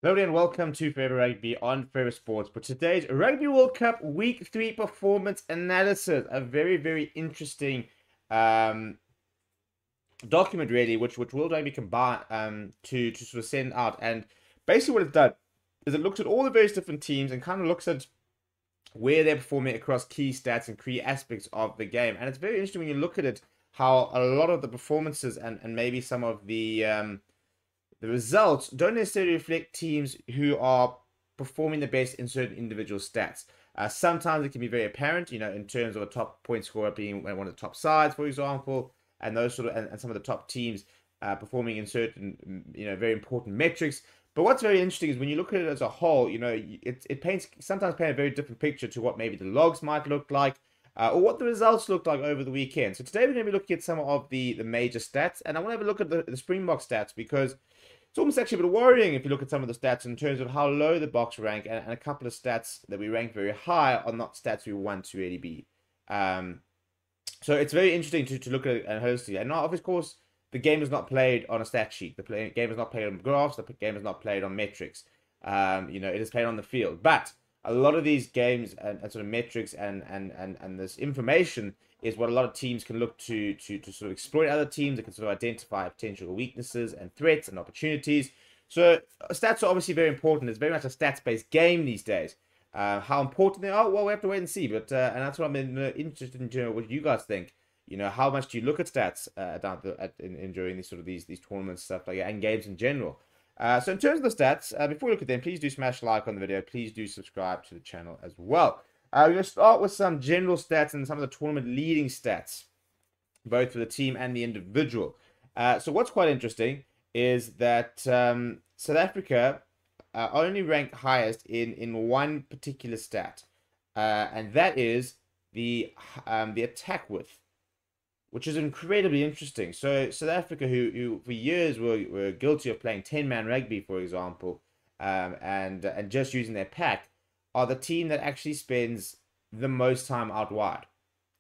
Hello and welcome to Forever Rugby on Forever Sports. For today's Rugby World Cup Week 3 performance analysis, a very interesting um, document really, which World Rugby combine to sort of send out. And basically what it's done is it looks at all the various different teams and kind of looks at where they're performing across key stats and key aspects of the game. And it's very interesting when you look at it, how a lot of the performances and maybe some of the results don't necessarily reflect teams who are performing the best in certain individual stats. Sometimes it can be very apparent, in terms of a top point scorer being one of the top sides, for example, and those sort of and some of the top teams performing in certain, very important metrics. But what's very interesting is when you look at it as a whole, it paints sometimes paint a very different picture to what maybe the logs might look like, or what the results looked like over the weekend. So today we're going to be looking at some of the major stats, and I want to have a look at the Springboks stats because it's almost actually a bit worrying if you look at some of the stats in terms of how low the box rank, and a couple of stats that we rank very high are not stats we want to really be. So it's very interesting to look at it holistically. And of course, the game is not played on a stat sheet. The game is not played on graphs. The game is not played on metrics. It is played on the field. But a lot of these games and sort of metrics and this information is what a lot of teams can look to sort of exploit other teams. They can sort of identify potential weaknesses and threats and opportunities. So stats are obviously very important. It's very much a stats-based game these days. How important they are, well, we have to wait and see. But and that's what I'm interested in, what you guys think. How much do you look at stats during these tournaments, stuff like that, and games in general? So in terms of the stats, before we look at them, please do smash like on the video. Please do subscribe to the channel as well. We're going to start with some general stats and some of the tournament leading stats, both for the team and the individual. So what's quite interesting is that South Africa only ranked highest in one particular stat, and that is the attack width, which is incredibly interesting. So South Africa, who for years were guilty of playing 10-man rugby, for example, and just using their pack, are the team that actually spends the most time out wide,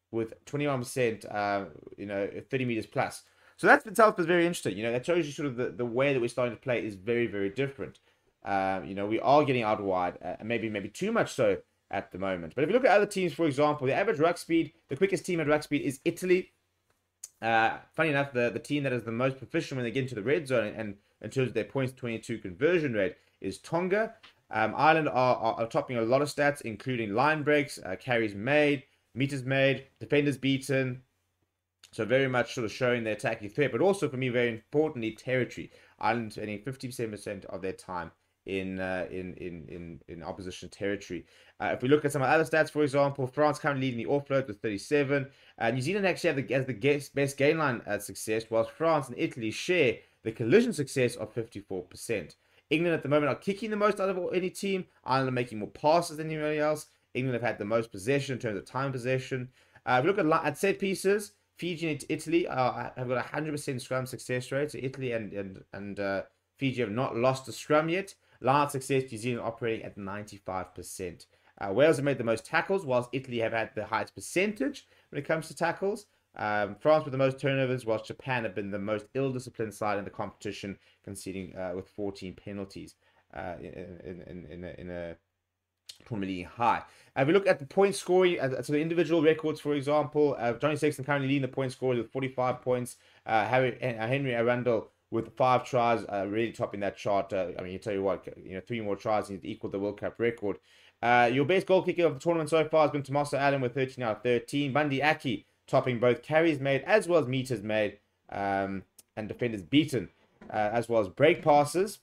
with 21%, 30 meters plus. So that itself is very interesting. That shows you sort of the way that we're starting to play is very different. We are getting out wide, maybe too much so at the moment. But if you look at other teams, for example, the average ruck speed, the quickest team at ruck speed is Italy. Funny enough, the team that is the most proficient when they get into the red zone and in terms of their points 22 conversion rate is Tonga. Ireland are topping a lot of stats, including line breaks, carries made, meters made, defenders beaten. So very much sort of showing their attacking threat, but also for me, very importantly, territory. Ireland spending 57% of their time in opposition territory. If we look at some other stats, for example, France currently leading the offload with 37. New Zealand actually has the best gain line success, whilst France and Italy share the collision success of 54%. England at the moment are kicking the most out of any team. Ireland are making more passes than anybody else. England have had the most possession in terms of time possession. If we look at set pieces, Fiji and Italy have got 100% scrum success rate. So Italy and Fiji have not lost a scrum yet. Line success, New Zealand operating at 95%. Wales have made the most tackles, whilst Italy have had the highest percentage when it comes to tackles. France with the most turnovers, whilst Japan have been the most ill-disciplined side in the competition, conceding with 14 penalties in a tournament leading high. If we look at the point scoring, so the individual records, for example, Johnny Sexton currently leading the point scorers with 45 points. Henry Arundel with 5 tries, really topping that chart. You tell you what, 3 more tries and he's equaled the World Cup record. Your best goal kicker of the tournament so far has been Tommaso Allen with 13 out of 13. Bundy Aki topping both carries made as well as meters made, and defenders beaten, as well as break passes.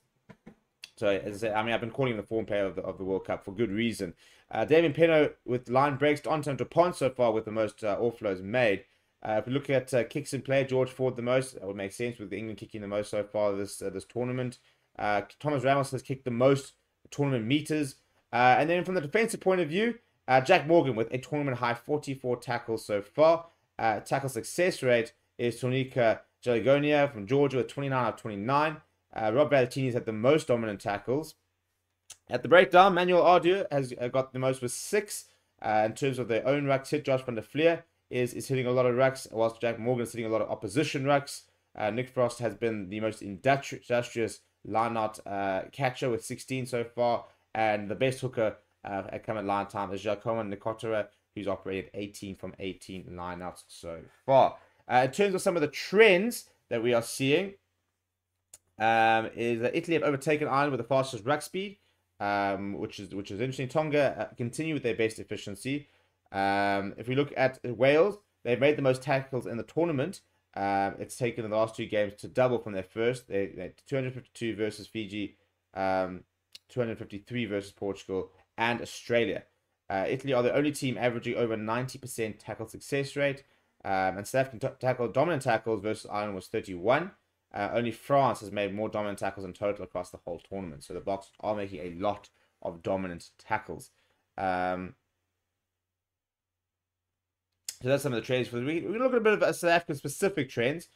So, as I said, I've been calling him the form player of the World Cup for good reason. Damien Penno with line breaks, Anton Dupont so far with the most offloads made. If we look at kicks in play, George Ford the most. That would make sense with England kicking the most so far this tournament. Thomas Ramos has kicked the most tournament meters. And then from the defensive point of view, Jack Morgan with a tournament high 44 tackles so far. Tackle success rate is Tonika Jaligonia from Georgia with 29 out of 29. Rob Valentini's had the most dominant tackles. At the breakdown, Manuel Ardua has got the most with 6. In terms of their own rucks hit, Josh van der Fleer is hitting a lot of rucks, whilst Jack Morgan is hitting a lot of opposition rucks. Nick Frost has been the most industrious line-out catcher with 16 so far. And the best hooker at come at line time is Giacomo Nicotera, who's operated 18 from 18 line-outs so far. In terms of some of the trends that we are seeing, is that Italy have overtaken Ireland with the fastest ruck speed, which is interesting. Tonga continue with their best efficiency. If we look at Wales, they've made the most tackles in the tournament. It's taken in the last 2 games to double from their first. They 252 versus Fiji, 253 versus Portugal and Australia. Italy are the only team averaging over 90% tackle success rate. And South African dominant tackles versus Ireland was 31. Only France has made more dominant tackles in total across the whole tournament. So the Boks are making a lot of dominant tackles. So that's some of the trends for the week. We're going to look at a bit of South African specific trends,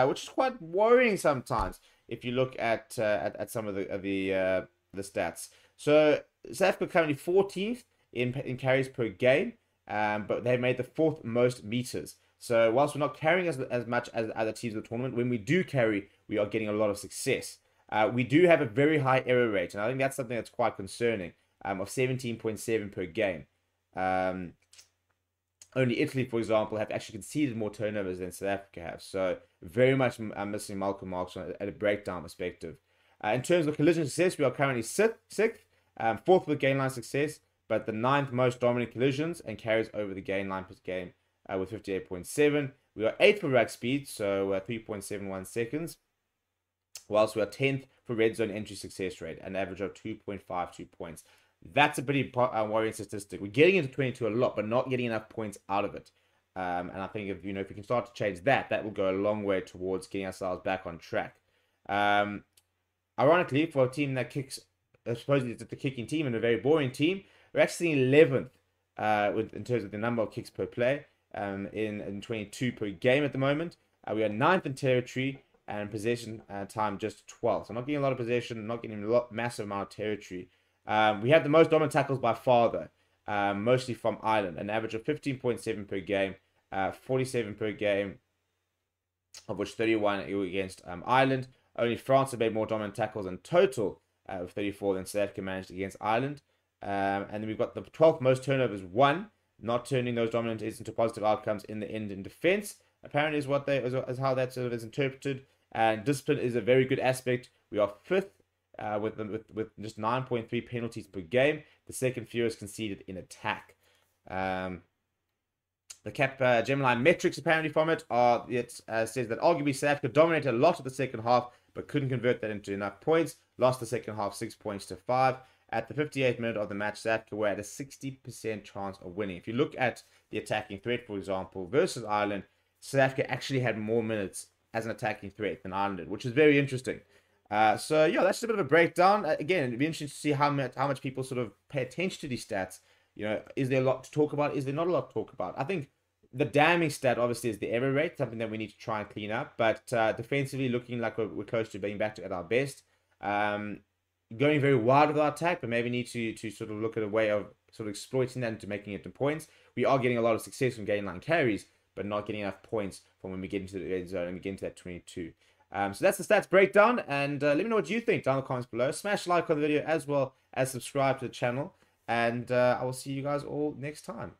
which is quite worrying sometimes if you look at some of the stats. So South Africa currently 14th in carries per game, but they made the 4th most meters. So whilst we're not carrying as much as other teams in the tournament, when we do carry, we are getting a lot of success. We do have a very high error rate, and I think that's something that's quite concerning, of 17.7 per game. Only Italy, for example, have actually conceded more turnovers than South Africa have. So very much missing Malcolm marks at a breakdown perspective. In terms of collision success, we are currently 6th, 4th with gain line success, but the 9th most dominant collisions and carries over the gain line per game with 58.7. We are 8th for ruck speed, so 3.71 seconds, whilst we are 10th for red zone entry success rate, an average of 2.52 points. That's a pretty worrying statistic. We're getting into 22 a lot, but not getting enough points out of it. And I think if we can start to change that, that will go a long way towards getting ourselves back on track. Ironically, for a team that kicks, supposedly it's the kicking team and a very boring team, we're actually 11th in terms of the number of kicks per play, in 22 per game at the moment. We are 9th in territory and possession time just 12th. So not getting a lot of possession, not getting a massive amount of territory. We have the most dominant tackles by far, though, mostly from Ireland, an average of 15.7 per game, 47 per game, of which 31 against Ireland. Only France have made more dominant tackles in total, with 34 than South Africa managed against Ireland. And then we've got the 12th most turnovers won, not turning those dominant into positive outcomes in the end in defense. Apparently is how that sort of is interpreted. And discipline is a very good aspect. We are 5th. With just 9.3 penalties per game, the second fewest conceded in attack. The Gemini metrics apparently from it are says that arguably South Africa dominated a lot of the second half, but couldn't convert that into enough points. Lost the second half 6 points to 5. At the 58th minute of the match, South Africa were at a 60% chance of winning. If you look at the attacking threat, for example, versus Ireland, South Africa actually had more minutes as an attacking threat than Ireland did, which is very interesting. So yeah, that's just a bit of a breakdown. Again, it'd be interesting to see how much people sort of pay attention to these stats. Is there a lot to talk about? Is there not a lot to talk about? I think the damning stat obviously is the error rate, something that we need to try and clean up. But defensively, looking like we're close to being back at our best. Going very wide with our attack, but maybe need to sort of look at a way of sort of exploiting that into making it into points. We are getting a lot of success from gain line carries, but not getting enough points from when we get into the red zone and we get into that 22. So that's the stats breakdown, and let me know what you think down in the comments below. Smash like on the video as well as subscribe to the channel, and I will see you guys all next time.